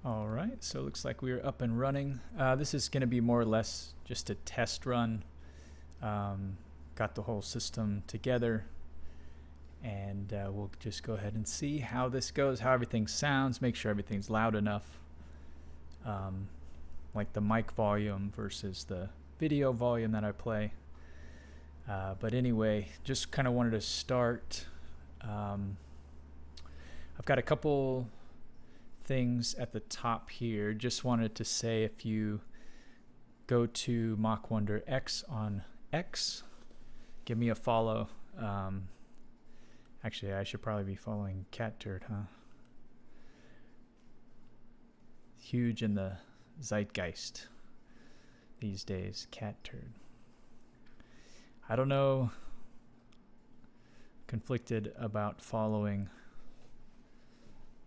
All right, so it looks like we're up and running. This is going to be more or less just a test run. Got the whole system together, and we'll just go ahead and see how this goes, how everything sounds, make sure everything's loud enough, like the mic volume versus the video volume that I play. But anyway, just kind of wanted to start. I've got a couple things at the top here. Just wanted to say, if you go to Mach Wonder X on X, give me a follow. Actually, I should probably be following Cat Turd, huh? Huge in the zeitgeist these days, Cat Turd. I don't know, conflicted about following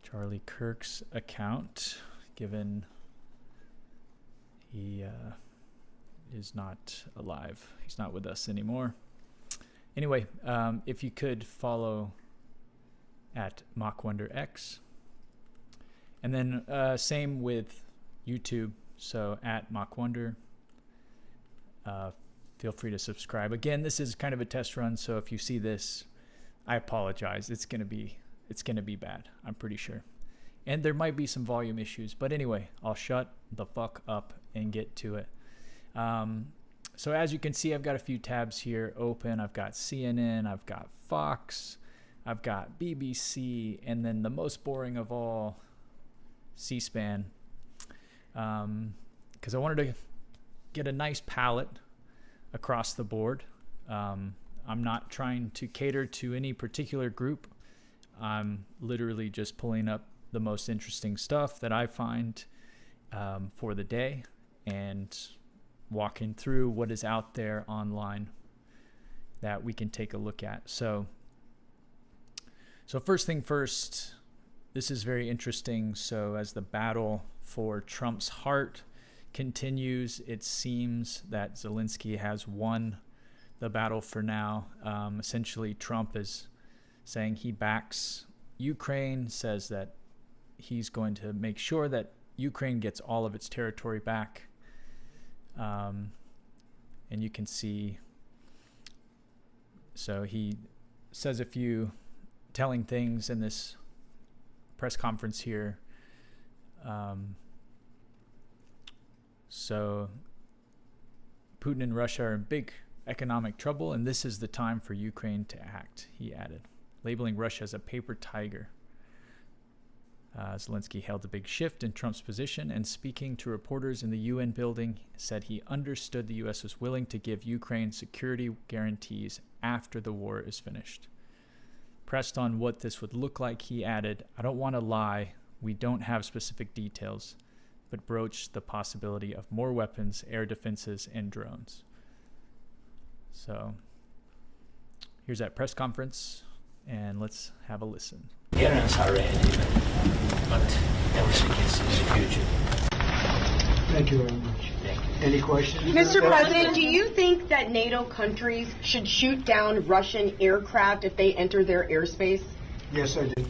Charlie Kirk's account, given he is not alive. He's not with us anymore. Anyway, if you could follow at Mach Wonder X, and then same with YouTube. So at Mach Wonder. Feel free to subscribe. Again, this is kind of a test run, so if you see this, I apologize. It's gonna be bad, I'm pretty sure. And there might be some volume issues, but anyway, I'll shut the fuck up and get to it. So as you can see, I've got a few tabs here open. I've got CNN, I've got Fox, I've got BBC, and then the most boring of all, C-SPAN. Because I wanted to get a nice palette across the board. I'm not trying to cater to any particular group. I'm literally just pulling up the most interesting stuff that I find for the day and walking through what is out there online that we can take a look at. So first thing first, this is very interesting. So as the battle for Trump's heart continues, it seems that Zelensky has won the battle for now. Essentially, Trump is saying he backs Ukraine, says that he's going to make sure that Ukraine gets all of its territory back. And you can see, so he says a few telling things in this press conference here. So Putin and Russia are in big economic trouble, and this is the time for Ukraine to act, he added, labeling Russia as a paper tiger. Zelensky held a big shift in Trump's position, and speaking to reporters in the UN building, said he understood the U.S. was willing to give Ukraine security guarantees after the war is finished. Pressed on what this would look like, he added, "I don't want to lie, we don't have specific details, but broached the possibility of more weapons, air defenses, and drones." So here's that press conference, and let's have a listen. Iranians are ready, but everything is in the future. Thank you very much. Any questions? Mr. President, do you think that NATO countries should shoot down Russian aircraft if they enter their airspace? Yes, I do.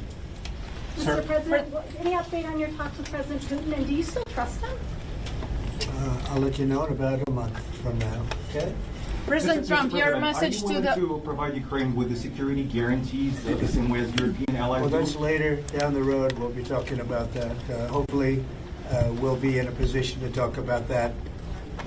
Mr. President, any update on your talks with President Putin, and do you still trust him? I'll let you know in about a month from now, okay? President Trump, your message to provide Ukraine with the security guarantees the same way as European allies? Well, that's later down the road. We'll be talking about that. Hopefully, we'll be in a position to talk about that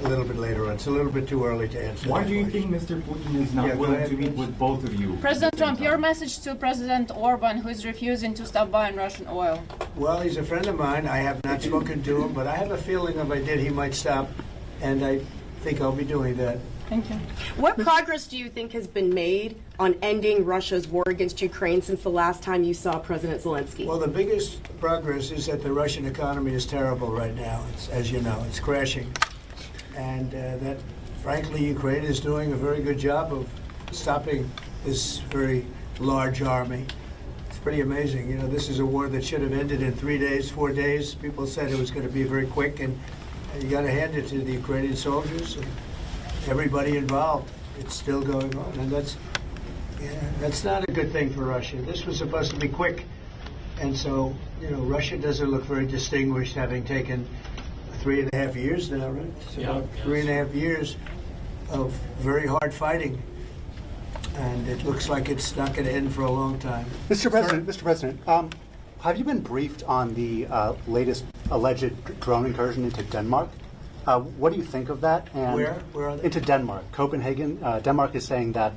a little bit later on. It's a little bit too early to answer. Why do you think Mr. Putin is not willing to meet with both of you? President Trump, your message to President Orban, who is refusing to stop buying Russian oil. Well, he's a friend of mine. I have not spoken to him, but I have a feeling if I did, he might stop, and I think I'll be doing that. Thank you. What progress do you think has been made on ending Russia's war against Ukraine since the last time you saw President Zelensky? Well, the biggest progress is that the Russian economy is terrible right now. It's, as you know, it's crashing. And that, frankly, Ukraine is doing a very good job of stopping this very large army. It's pretty amazing. You know, this is a war that should have ended in 3 days, 4 days. People said it was going to be very quick, and you got to hand it to the Ukrainian soldiers and everybody involved. It's still going on, and that's not a good thing for Russia. This was supposed to be quick. And so, Russia doesn't look very distinguished, having taken 3.5 years now, right? It's about 3.5 years of very hard fighting. And it looks like it's not going to end for a long time. Mr. President, have you been briefed on the latest alleged drone incursion into Denmark? What do you think of that? And Where are they? Into Denmark, Copenhagen. Denmark is saying that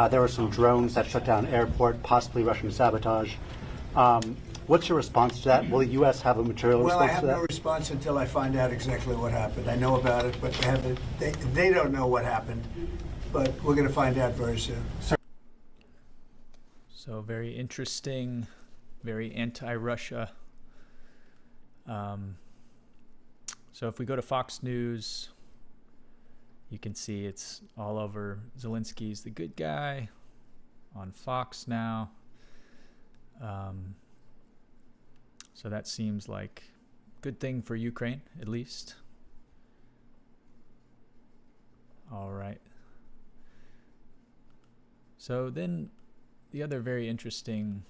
there were some drones that shut down an airport, possibly Russian sabotage. What's your response to that? Will the U.S. have a material Well, I response have to that? no response until I find out exactly what happened. I know about it, but they don't know what happened. But we're going to find out very soon. So very interesting, very anti-Russia. So if we go to Fox News, you can see it's all over. Zelensky's the good guy on Fox now. So that seems like a good thing for Ukraine, at least. All right. So then the other very interesting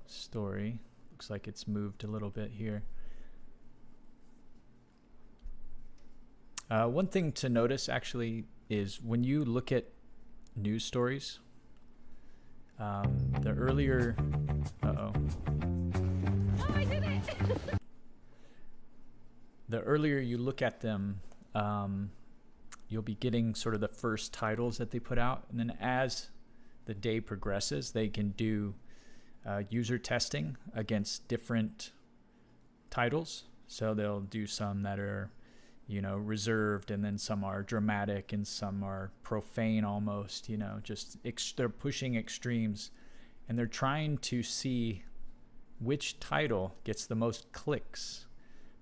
story, looks like it's moved a little bit here. One thing to notice actually is when you look at news stories, the earlier, the earlier you look at them, you'll be getting sort of the first titles that they put out, and then as the day progresses, they can do user testing against different titles. So they'll do some that are, reserved, and then some are dramatic, and some are profane almost, just they're pushing extremes, and they're trying to see which title gets the most clicks,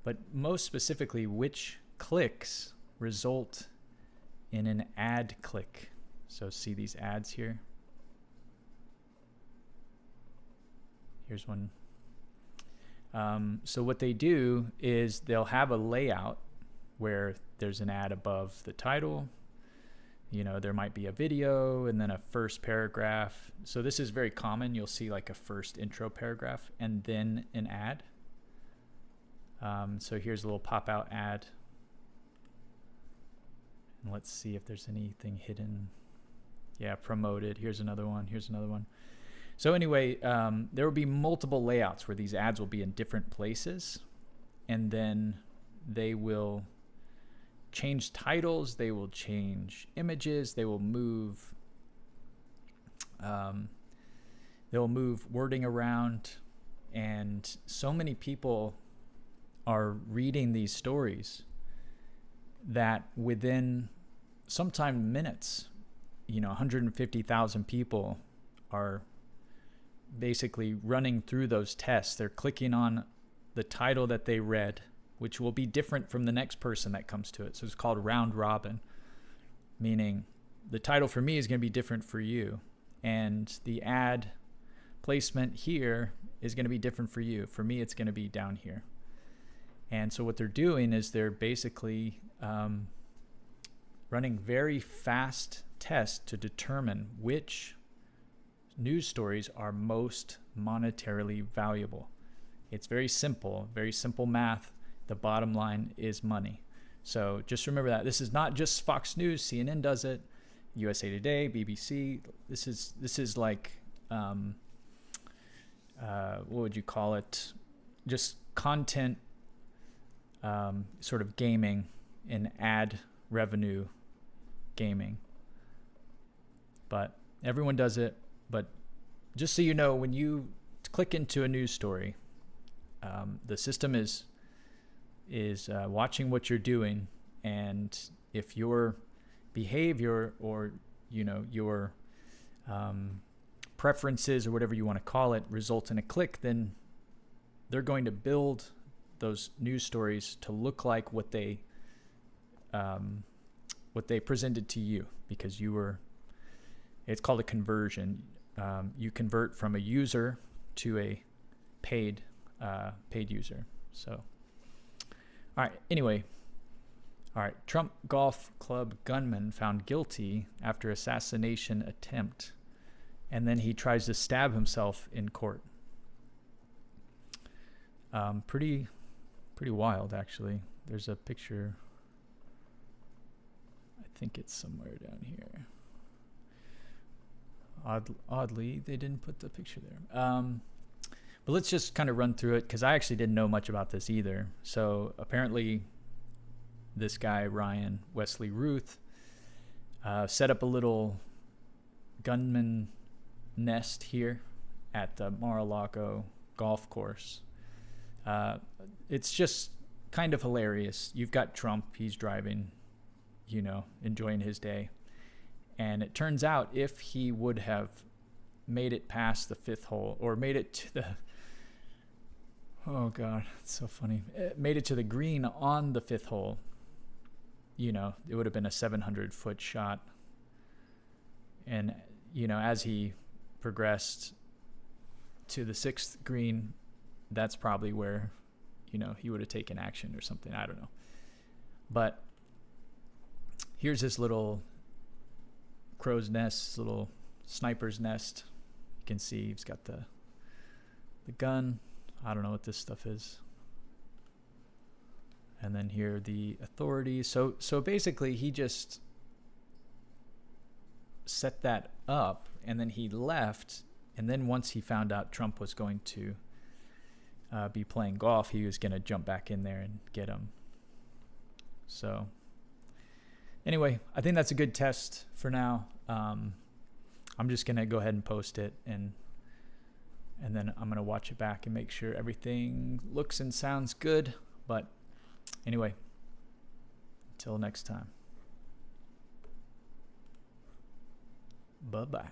but most specifically, which clicks result in an ad click. So see these ads here. Here's one. So what they do is they'll have a layout where there's an ad above the title. There might be a video and then a first paragraph. So this is very common. You'll see like a first intro paragraph and then an ad. So here's a little pop-out ad. And let's see if there's anything hidden. Yeah, promoted. Here's another one. Here's another one. So anyway, there will be multiple layouts where these ads will be in different places, and then they will change titles, they will change images, they will move wording around, and so many people are reading these stories that within sometime minutes, 150,000 people are basically running through those tests. They're clicking on the title that they read, which will be different from the next person that comes to it. So it's called round robin, meaning the title for me is going to be different for you, and the ad placement here is going to be different for you. For me, it's going to be down here. And so what they're doing is they're basically running very fast tests to determine which news stories are most monetarily valuable. It's very simple math. The bottom line is money. So just remember that. This is not just Fox News. CNN does it. USA Today, BBC. This is like, what would you call it? Just content, sort of gaming and ad revenue gaming. But everyone does it. But just so you know, when you click into a news story, the system is watching what you're doing, and if your behavior or your preferences or whatever you want to call it result in a click, then they're going to build those news stories to look like what they presented to you, because it's called a conversion. You convert from a user to a paid user. So, all right. Anyway, all right. Trump Golf Club gunman found guilty after assassination attempt, and then he tries to stab himself in court. Pretty wild, actually. There's a picture. I think it's somewhere down here. Oddly, they didn't put the picture there. But let's just kind of run through it, because I actually didn't know much about this either. So apparently, this guy, Ryan Wesley Routh, set up a little gunman nest here at the Mara Lago golf course. It's just kind of hilarious. You've got Trump, he's driving, you know, enjoying his day. And it turns out if he would have made it past the 5th hole, or made it to the, oh God, it's so funny. Made it to the green on the 5th hole, you know, it would have been a 700-foot shot. And, you know, as he progressed to the 6th green, that's probably where, you know, he would have taken action or something. I don't know. But here's his little crow's nest, his little sniper's nest. You can see he's got the gun. I don't know what this stuff is. And then here are the authorities. So basically he just set that up, and then he left. And then once he found out Trump was going to be playing golf, he was going to jump back in there and get him. So anyway, I think that's a good test for now. I'm just going to go ahead and post it, and then I'm going to watch it back and make sure everything looks and sounds good. But anyway, until next time. Bye-bye.